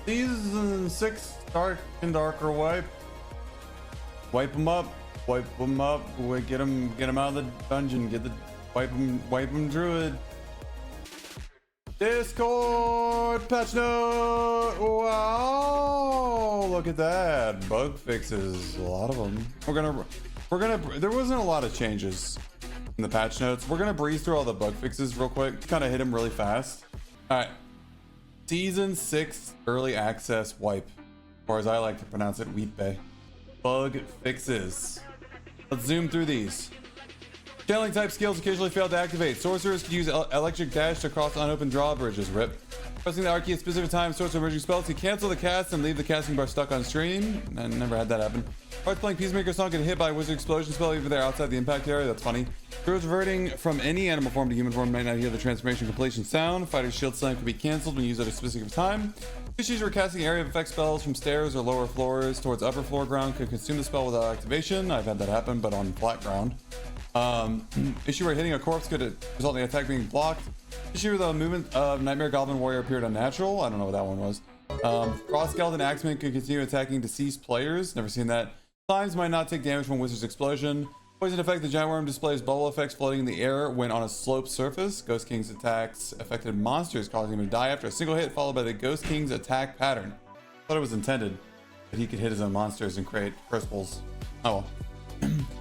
Season 6 Dark and Darker wipe. Wipe them up. Wipe them up. Get them out of the dungeon. Wipe them druid. Discord patch note. Wow, look at that. Bug fixes, a lot of them. There wasn't a lot of changes in the patch notes. We're gonna breeze through all the bug fixes real quick, kind of hit them really fast. All right, season 6 early access wipe, or as I like to pronounce it, Weep. Bug fixes. Let's zoom through these. Channeling type skills occasionally fail to activate. Sorcerers can use electric dash to cross unopened drawbridges. RIP. Pressing the R key at specific times, sorcerer emerging spells can cancel the cast and leave the casting bar stuck on stream. I never had that happen. Parts playing Peacemaker song get hit by a wizard explosion spell even if they're outside the impact area. That's funny. Druids reverting from any animal form to human form might not hear the transformation completion sound. Fighter's shield slam can be cancelled when used at a specific time. Issues where casting area of effect spells from stairs or lower floors towards upper floor ground could consume the spell without activation. I've had that happen, but on flat ground. Issue where hitting a corpse could result in the attack being blocked. Issue where the movement of Nightmare Goblin Warrior appeared unnatural. I don't know what that one was. Frost Skeleton Axeman could continue attacking deceased players. Never seen that. Slimes might not take damage from Wizard's Explosion. Poison effect, the giant worm displays bubble effects floating in the air when on a sloped surface. Ghost King's attacks affected monsters, causing him to die after a single hit, followed by the Ghost King's attack pattern. Thought it was intended that he could hit his own monsters and create crystals. Oh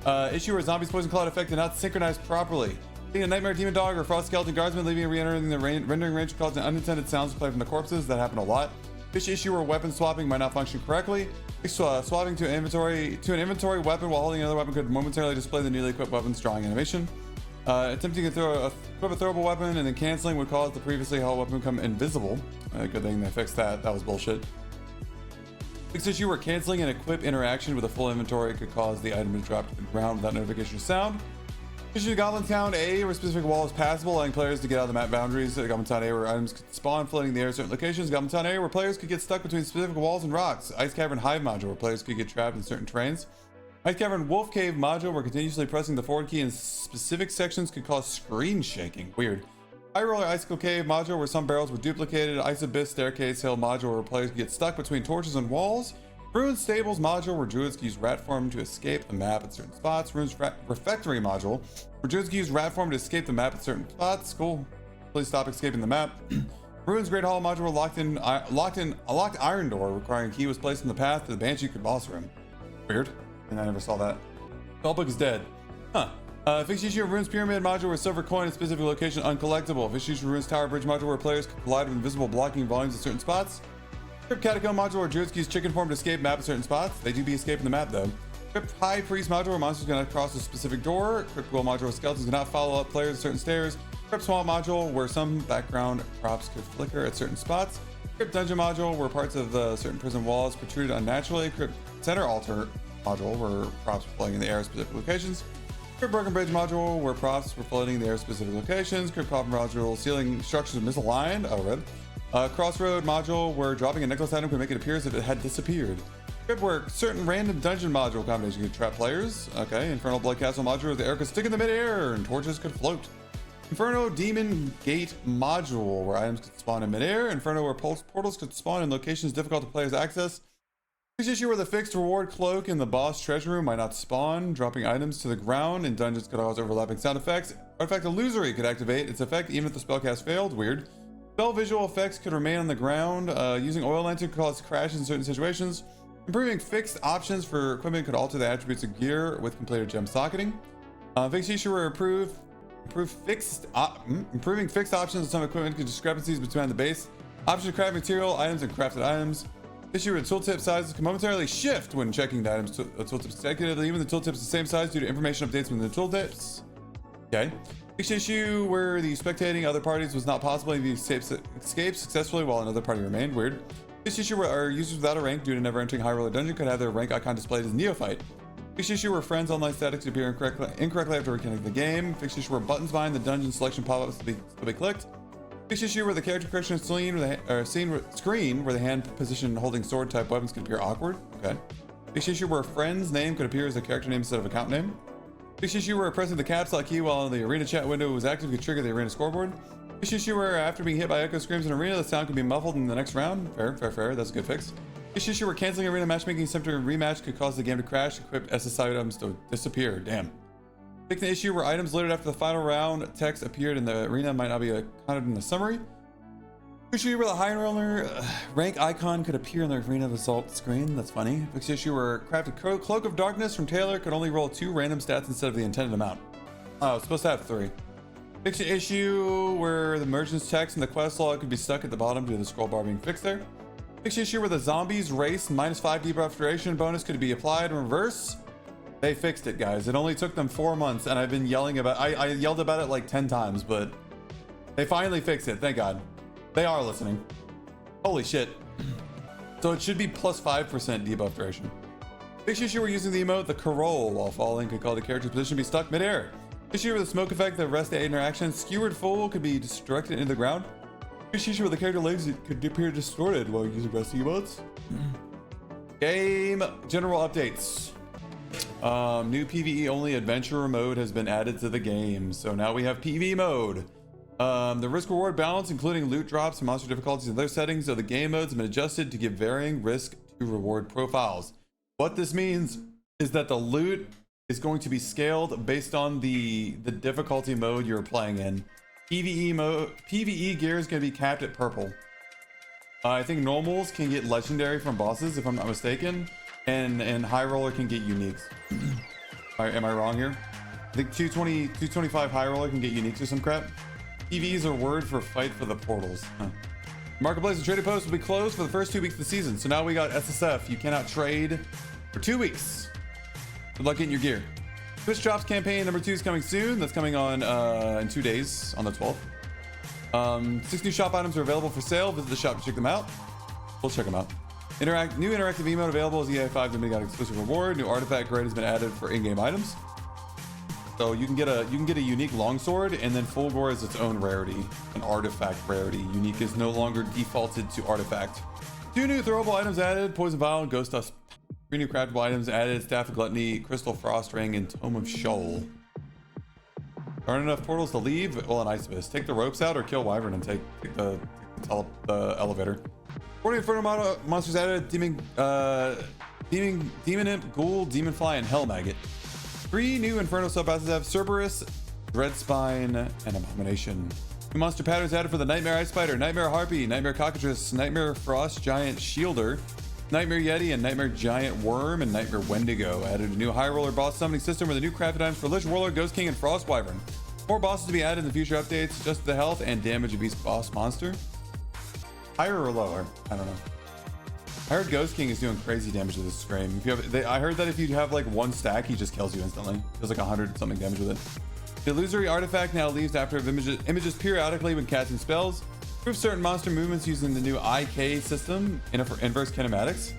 well. Issue where Zombie's Poison Cloud effect did not synchronize properly. Seeing a Nightmare Demon Dog or Frost Skeleton Guardsman leaving and re-entering the rendering range causing unintended sounds to play from the corpses. That happened a lot. Fish issue where weapon swapping might not function correctly. Swapping to an inventory weapon while holding another weapon could momentarily display the newly equipped weapon's drawing animation. Attempting to equip a throwable weapon and then canceling would cause the previously held weapon become invisible. Good thing they fixed that. That was bullshit. Fixed issue where canceling an equip interaction with a full inventory could cause the item to drop to the ground without notification or sound. Issue to Goblin Town A where specific wall is passable, allowing players to get out of the map boundaries. Goblin Town A where items could spawn floating in the air at certain locations. Goblin Town A where players could get stuck between specific walls and rocks. Ice Cavern Hive module where players could get trapped in certain terrains. Ice Cavern Wolf Cave module where continuously pressing the forward key in specific sections could cause screen shaking. Weird. High Roller Icicle Cave module where some barrels were duplicated. Ice Abyss Staircase Hill module where players could get stuck between torches and walls. Ruins Stables module where druids can use rat form to escape the map at certain spots. Ruins Refectory module where druids can use rat form to escape the map at certain spots. Cool. Please stop escaping the map. Ruins Great Hall module where a locked iron door requiring a key was placed in the path to the Banshee boss room. Weird. And I never saw that. Spellbook is dead. Huh. Fixed issue of Ruins Pyramid module where silver coin in specific location uncollectible. Fixed issue of Ruins Tower Bridge module where players could collide with invisible blocking volumes at certain spots. Crypt Catacomb module where druids use chicken form to escape map at certain spots. They do be escaping the map though. Crypt High Priest module where monsters cannot cross a specific door. Crypt Well module where skeletons cannot follow up players at certain stairs. Crypt Swamp module where some background props could flicker at certain spots. Crypt Dungeon module where parts of the certain prison walls protruded unnaturally. Crypt Center Altar module where props were floating in the air at specific locations. Crypt Broken Bridge module where props were floating in the air at specific locations. Crypt Coffin module ceiling structures misaligned. Oh, red. Crossroad module where dropping a necklace item could make it appear as if it had disappeared. Crypt where certain random dungeon module combination could trap players. Okay. Infernal Blood Castle module where the air could stick in the midair and torches could float. Inferno Demon Gate module where items could spawn in midair. Inferno where portals could spawn in locations difficult to players access. Fixed issue where the fixed reward cloak in the boss treasure room might not spawn. Dropping items to the ground in dungeons could cause overlapping sound effects. Artifact Illusory could activate its effect even if the spellcast failed. Weird. Spell visual effects could remain on the ground. Using oil lantern could cause crashes in certain situations. Improving fixed options for equipment could alter the attributes of gear with completed gem socketing. Fixed issue where improving fixed options of some equipment could discrepancies between the base option to craft material items and crafted items. Issue where tooltip sizes can momentarily shift when checking the items tooltips consecutively. Even the tooltips the same size due to information updates within the tooltips. Okay. Fixed issue where the spectating other parties was not possible and the escape successfully while another party remained. Weird. Fixed issue where our users without a rank due to never entering high roller dungeon could have their rank icon displayed as neophyte. Fixed issue where friends online statics appear incorrectly after reconnecting the game. Fixed issue where buttons behind the dungeon selection pop-ups will be clicked. Fixed issue where the character correction screen where the hand position holding sword type weapons could appear awkward. Okay. Fixed issue where a friend's name could appear as a character name instead of account name. Fix issue where pressing the caps lock key while the arena chat window was active could trigger the arena scoreboard. Fix issue where after being hit by echo screams in arena, the sound could be muffled in the next round. Fair. That's a good fix. Fix issue where canceling arena matchmaking center and rematch could cause the game to crash. Equipped SSI items to disappear. Damn. Fix the issue where items loaded after the final round text appeared in the arena might not be counted in the summary. Fix issue where the high roller rank icon could appear in the arena result screen. That's funny. Fix issue where crafted cloak of darkness from Taylor could only roll 2 random stats instead of the intended amount. Oh, it's supposed to have 3. Fix the issue where the merchant's text and the quest log could be stuck at the bottom due to the scroll bar being fixed there. Fix the issue where the zombies race -5 debuff duration bonus could be applied in reverse. They fixed it, guys. It only took them 4 months, and I've been yelling about. I yelled about it like 10 times, but they finally fixed it. Thank God. They are listening. Holy shit. So it should be +5% debuff duration. Fix the issue where using the emote the Carol while falling could cause the character's position to be stuck midair. Issue with the smoke effect that arrests the interaction. Skewered fool could be directed into the ground. Issue with the character legs could appear distorted while using resting emotes. Game general updates. New PvE only adventure mode has been added to the game. So now we have PvE mode. The risk reward balance, including loot drops and monster difficulties and other settings of the game modes, have been adjusted to give varying risk to reward profiles. What this means is that the loot is going to be scaled based on the difficulty mode you're playing in. PvE gear is going to be capped at purple. I think normals can get legendary from bosses, if I'm not mistaken, and high roller can get uniques. Am I wrong here? I think 225 high roller can get uniques or some crap. PvE is a word for fight for the portals. Huh. Marketplace and trading posts will be closed for the first 2 weeks of the season. So now we got SSF. You cannot trade for 2 weeks. Good luck getting your gear. Twitch Drops campaign number 2 is coming soon. That's coming on in 2 days on the 12th. 6 new shop items are available for sale. Visit the shop to check them out. We'll check them out. New interactive emote available as EA5 demigod exclusive reward. New artifact grade has been added for in-game items. So you can get a unique longsword, and then full gore is its own rarity, an artifact rarity. Unique is no longer defaulted to artifact. 2 new throwable items added: poison vial and ghost dust. 3 new craftable items added: staff of gluttony, crystal frost ring, and tome of Sheol. There aren't enough portals to leave. Well, an ice abyss. Take the ropes out or kill wyvern and take the elevator. 40 inferno monsters added: demon imp, ghoul, demon fly, and hell maggot. 3 new inferno subclasses have Cerberus, Dreadspine, and Abomination. New monster patterns added for the Nightmare Ice Spider, Nightmare Harpy, Nightmare Cockatrice, Nightmare Frost Giant Shielder, Nightmare Yeti, and Nightmare Giant Worm, and Nightmare Wendigo. Added a new high roller boss summoning system with a new crafted items for Lich Warlord, Ghost King, and Frost Wyvern. More bosses to be added in the future updates. Just the health and damage of each boss monster. Higher or lower? I don't know. I heard Ghost King is doing crazy damage to this scream. I heard that if you have like 1 stack, he just kills you instantly. Does like 100 something damage with it. The illusory artifact now leaves after images periodically when casting spells. Improves certain monster movements using the new IK system, inverse kinematics.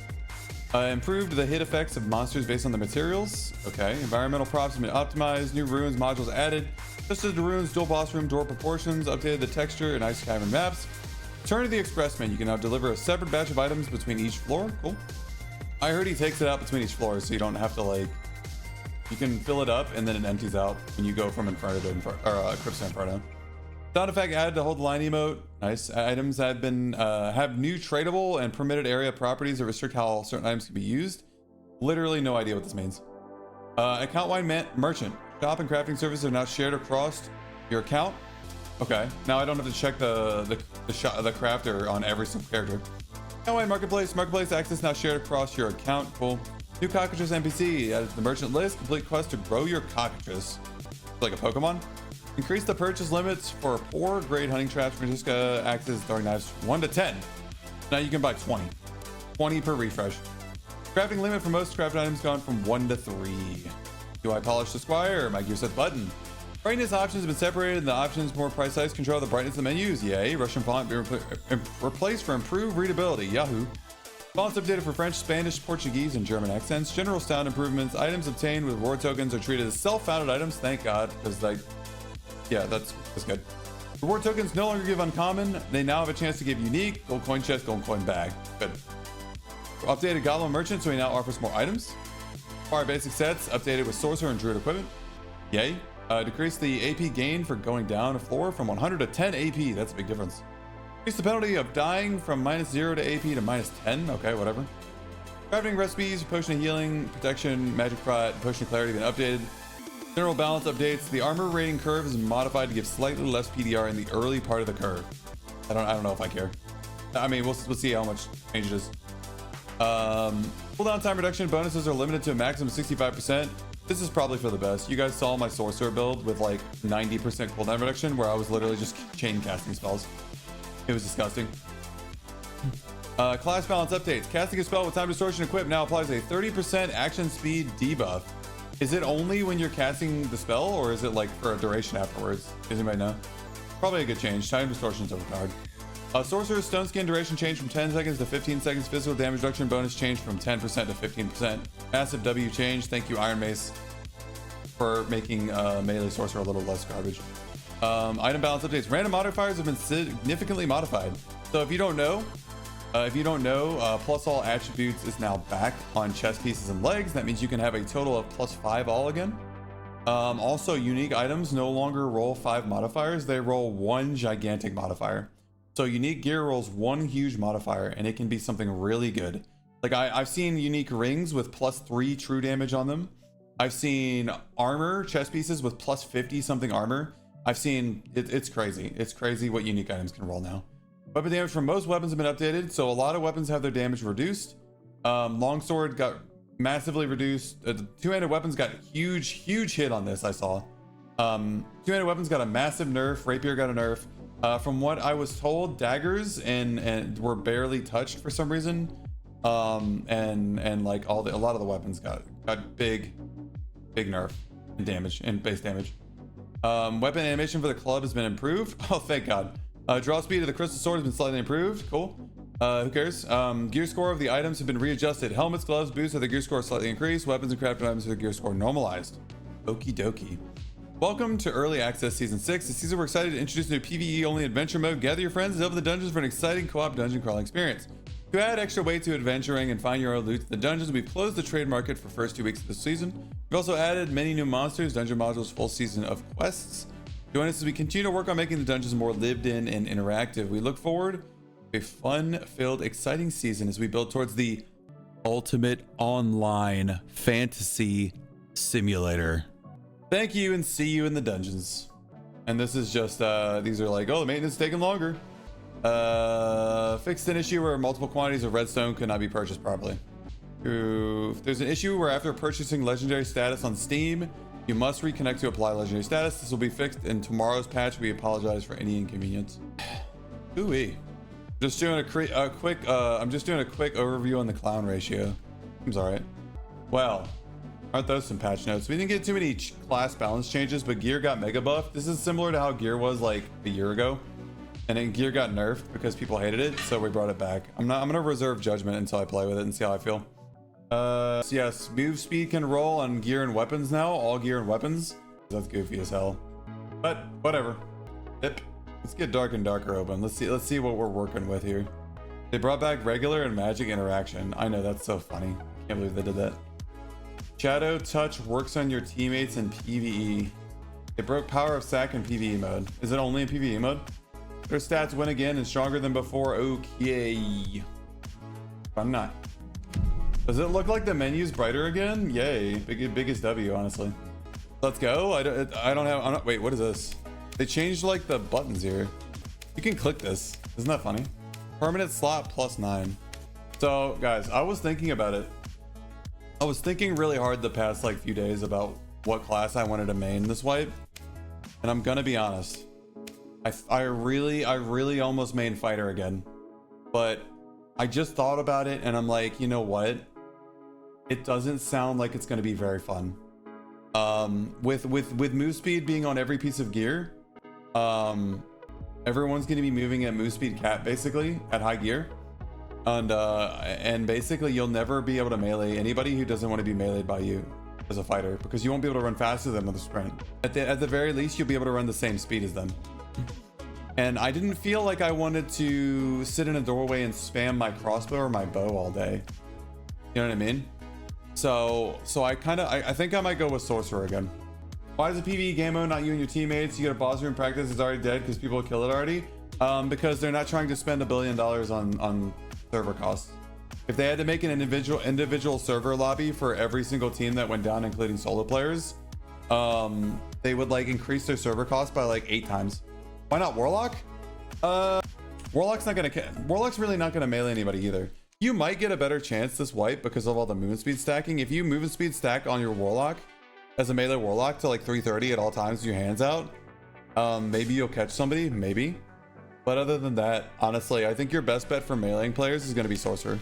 Improved the hit effects of monsters based on the materials. Okay. Environmental props have been optimized. New runes modules added. Just as the runes, dual boss room door proportions. Updated the texture and ice cavern maps. Turn to the express menu. You can now deliver a separate batch of items between each floor. Cool. I heard he takes it out between each floor, so you don't have to like. You can fill it up and then it empties out when you go from Inferno to Crypt to Inferno. Sound effect added to hold the line emote. Nice. Items have been have new tradable and permitted area properties that restrict how certain items can be used. Literally no idea what this means. Account-wide merchant. Shop and crafting services are now shared across your account. Okay, now I don't have to check the crafter on every single character. Account-wide marketplace access now shared across your account. Cool. New cockatrice NPC added to the merchant list. Complete quest to grow your cockatrice. It's like a Pokemon. Increase the purchase limits for poor grade hunting traps. Francisca axes, throwing knives 1 to 10. Now you can buy 20. 20 per refresh. Crafting limit for most crafted items gone from 1 to 3. Do I polish the squire? My gear set button. Brightness options have been separated, and the options more precise control the brightness of the menus. Yay. Russian font being replaced for improved readability. Yahoo. Fonts updated for French, Spanish, Portuguese, and German accents. General sound improvements. Items obtained with reward tokens are treated as self-founded items. Thank God, because like, yeah, that's good. Reward tokens no longer give uncommon. They now have a chance to give unique, gold coin chest, gold coin bag. Good. Updated Goblin Merchant, so he now offers more items. Our basic sets updated with sorcerer and druid equipment. Yay. Decrease the AP gain for going down a floor from 100 to 10 AP. That's a big difference. Increase the penalty of dying from -0 to AP to -10. Okay, whatever. Crafting recipes, potion of healing, protection, magic prot, potion of clarity been updated. General balance updates. The armor rating curve is modified to give slightly less PDR in the early part of the curve. I don't know if I care. I mean, we'll see how much change it is. Cooldown time reduction bonuses are limited to a maximum of 65%. This is probably for the best. You guys saw my sorcerer build with like 90% cooldown reduction where I was literally just chain casting spells. It was disgusting. Class balance updates. Casting a spell with time distortion equipped now applies a 30% action speed debuff. Is it only when you're casting the spell, or is it like for a duration afterwards? Does anybody know? Probably a good change. Time distortion is overpowered. Sorcerer's stone skin duration changed from 10 seconds to 15 seconds. Physical damage reduction bonus changed from 10% to 15%. Massive W change. Thank you, Iron Mace, for making melee sorcerer a little less garbage. Item balance updates. Random modifiers have been significantly modified. So if you don't know, plus all attributes is now back on chest pieces and legs. That means you can have a total of +5 all again. Also, unique items no longer roll 5 modifiers. They roll 1 gigantic modifier. So unique gear rolls 1 huge modifier, and it can be something really good. Like I've seen unique rings with +3 true damage on them. I've seen armor chest pieces with +50 something armor. I've seen it's crazy. It's crazy what unique items can roll now. Weapon damage from most weapons have been updated, so a lot of weapons have their damage reduced. Longsword got massively reduced. Two-handed weapons got huge hit on this. I saw. Two-handed weapons got a massive nerf. Rapier got a nerf. From what I was told, daggers and were barely touched for some reason. And like a lot of the weapons got big nerf and damage and base damage. Weapon animation for the club has been improved. Oh, thank God. Draw speed of the crystal sword has been slightly improved. Cool. Who cares? Gear score of the items have been readjusted. Helmets, gloves, boots have their gear score slightly increased. Weapons and crafted items have their gear score normalized. Okie dokie. Welcome to Early Access Season 6. This season we're excited to introduce a new PvE-only adventure mode. Gather your friends and delve the dungeons for an exciting co-op dungeon crawling experience. To add extra weight to adventuring and find your own loot to the dungeons, we've closed the trade market for first 2 weeks of the season. We've also added many new monsters, dungeon modules, full season of quests. Join us as we continue to work on making the dungeons more lived in and interactive. We look forward to a fun-filled, exciting season as we build towards the ultimate online fantasy simulator. Thank you and see you in the dungeons. And this is just, these are like, oh, the maintenance is taking longer. Fixed an issue where multiple quantities of redstone could not be purchased properly. There's an issue where after purchasing legendary status on Steam, you must reconnect to apply legendary status. This will be fixed in tomorrow's patch. We apologize for any inconvenience. Ooh-wee. Just doing a quick, I'm just doing a quick overview on the clown ratio. Seems all right. Well, aren't those some patch notes? We didn't get too many class balance changes, but gear got mega buffed. This is similar to how gear was like a year ago, and then gear got nerfed because people hated it, so we brought it back. I'm gonna reserve judgment until I play with it and see how I feel. So yes, move speed can roll on gear and weapons now. All gear and weapons. That's goofy as hell, but whatever. Yep. Let's get dark and darker open. Let's see what we're working with here. They brought back regular and magic interaction. I know, that's so funny. Can't believe they did that. Shadow touch works on your teammates in PvE. It broke power of sack in PvE mode. Is it only in PvE mode? Their stats win again and stronger than before. Okay. I'm not. Does it look like the menu's brighter again? Yay. Biggest W, honestly. Let's go. I'm not, wait, what is this? They changed like the buttons here. You can click this. Isn't that funny? Permanent slot +9. So guys, I was thinking about it. I was thinking really hard the past like few days about what class I wanted to main this wipe. And I'm gonna be honest. I really almost main fighter again. But I just thought about it and I'm like, you know what? It doesn't sound like it's gonna be very fun. With move speed being on every piece of gear, everyone's gonna be moving at move speed cap basically at high gear. And basically you'll never be able to melee anybody who doesn't want to be meleeed by you as a fighter, because you won't be able to run faster than them with a sprint. At the very least, you'll be able to run the same speed as them. And I didn't feel like I wanted to sit in a doorway and spam my crossbow or my bow all day. You know what I mean? So I think I might go with sorcerer again. Why is a PvE game mode not you and your teammates? You get a boss room practice is already dead because people kill it already. Because they're not trying to spend $1 billion on server costs. If they had to make an individual server lobby for every single team that went down, including solo players, they would like increase their server cost by like 8 times. Why not Warlock? Warlock's really not gonna melee anybody either. You might get a better chance this wipe because of all the movement speed stacking. If you movement speed stack on your Warlock as a melee Warlock to like 330 at all times with your hands out, maybe you'll catch somebody, maybe. But other than that, honestly, I think your best bet for meleeing players is gonna be Sorcerer.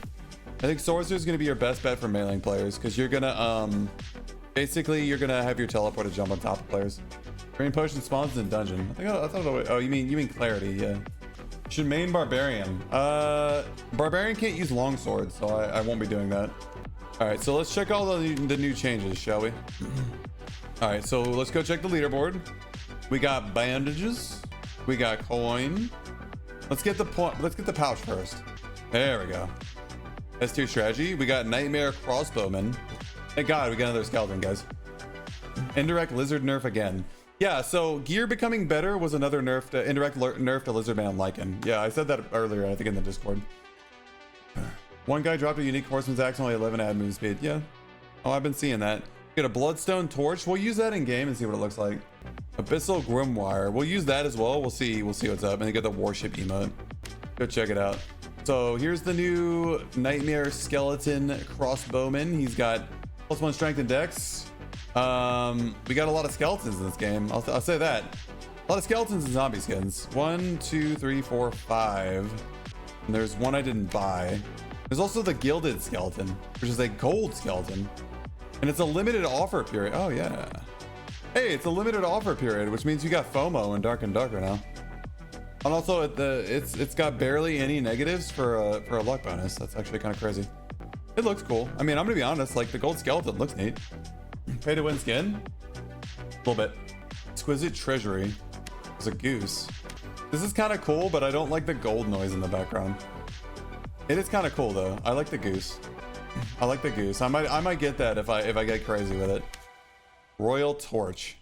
I think Sorcerer is gonna be your best bet for meleeing players because you're gonna basically you're gonna have your teleporter jump on top of players. Green potion spawns in dungeon. I thought oh, you mean clarity, yeah. Should main barbarian. Barbarian can't use longsword, so I won't be doing that. All right, so let's check all the new changes, shall we? All right, so let's go check the leaderboard. We got bandages. We got coin. Let's get the pouch first. There we go. S2 strategy. We got nightmare crossbowman. Thank God we got another skeleton, guys. Indirect lizard nerf again. Yeah, so gear becoming better was another nerf to indirect nerf to lizardman lichen. Yeah, I said that earlier, I think in the Discord. One guy dropped a unique horseman's axe, only 11 add move speed. Yeah. Oh, I've been seeing that. Get a bloodstone torch. We'll use that in game and see what it looks like. Abyssal grimoire. We'll use that as well. We'll see what's up. And then get the warship emote. Go check it out. So here's the new nightmare skeleton crossbowman. He's got +1 strength and dex. We got a lot of skeletons in this game. I'll say that. A lot of skeletons and zombie skins. 1, 2, 3, 4, 5. And there's one I didn't buy. There's also the gilded skeleton, which is a gold skeleton. And it's a limited offer period. Oh yeah. Hey, it's a limited offer period, which means you got FOMO and Dark and Darker now. And also it's got barely any negatives for a luck bonus. That's actually kind of crazy. It looks cool. I mean, I'm gonna be honest, like the gold skeleton looks neat. Pay to win skin? A little bit. Exquisite treasury. There's a goose. This is kind of cool, but I don't like the gold noise in the background. It is kind of cool though. I like the goose. I like the goose. I might get that if I get crazy with it. Royal torch.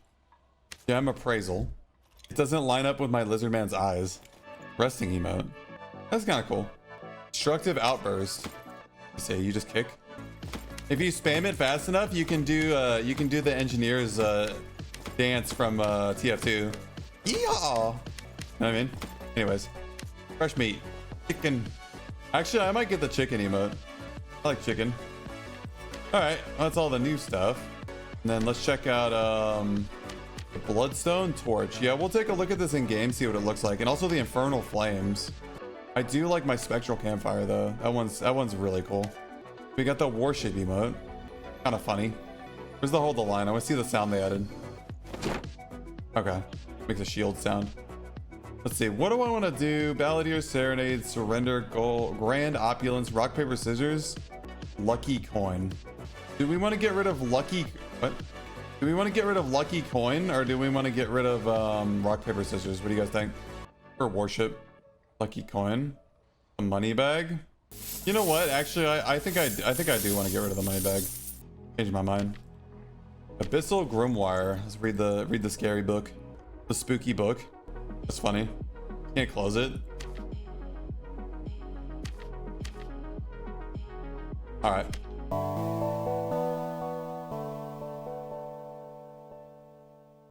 Gem appraisal. It doesn't line up with my lizardman's eyes. Resting emote. That's kind of cool. Destructive outburst. You say you just kick. If you spam it fast enough, you can do the engineer's dance from TF2. Yeehaw! You know what I mean? Anyways, fresh meat, chicken. Actually, I might get the chicken emote. I like chicken. All right, that's all the new stuff. And then let's check out the bloodstone torch. Yeah, we'll take a look at this in game, see what it looks like, and also the infernal flames. I do like my spectral campfire though. That one's really cool. We got the warship emote. Kind of funny. Where's the hold the line? I want to see the sound they added. Okay, makes a shield sound. Let's see, what do I want to do? Balladeer, Serenade, Surrender, Goal, Grand Opulence, Rock, Paper, Scissors, Lucky Coin. Do we want to get rid of Lucky... What? Do we want to get rid of Lucky Coin, or do we want to get rid of Rock, Paper, Scissors? What do you guys think? For Warship, Lucky Coin, a money bag. You know what? Actually, I think I do want to get rid of the money bag. Change my mind. Abyssal Grimoire. Let's read the scary book, the spooky book. That's funny. Can't close it. All right.